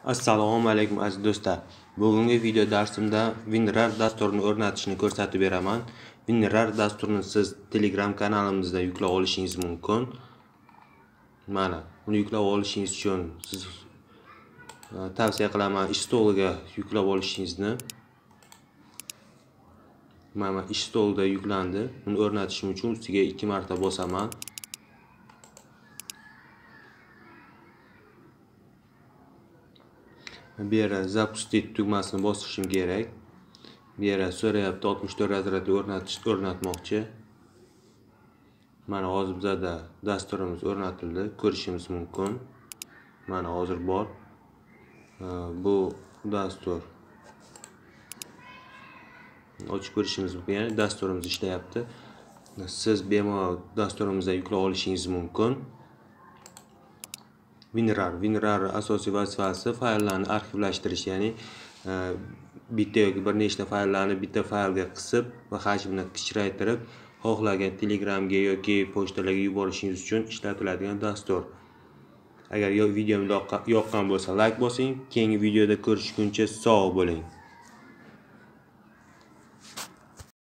Assalomu alaykum aziz do'stlar. Bugungi video darsimda WinRAR dasturini o'rnatishni ko'rsatib beraman. WinRAR dasturini siz Telegram kanalimizda yuklab olishingiz mumkin. Mana, uni yuklab olishingiz uchun siz tavsiya qilaman installga yuklab olishingizni. Mana installda yuklandi. Uni o'rnatishim uchun ustiga 2 marta bosaman. Bu yerda zapustit tugmasini bosishim kerak. Bu yerda so'rayapti 64 razryadli o'rnatmoqchi. Mana hozir bizda dasturimiz o'rnatildi, ko'rishimiz mumkin. Mana hozir bor. Bu dastur. Ochib ko'rishimiz mumkin. Ya'ni dasturimiz ishlayapti. Siz bemalol dasturimizdan yuklab olishingiz mumkin. WinRAR asosiy vazifasi fayllarni arxivlashtirish, ya'ni bitta yoki bir nechta fayllarni bitta faylga qisib va hajmini kichraytirib, xohlagan Telegramga yoki pochtalarga yuborishingiz uchun ishlatiladigan dastur. Agar videom yoqqan bo'lsa, like bosing. Keyingi videoda ko'rishguncha sog' bo'ling.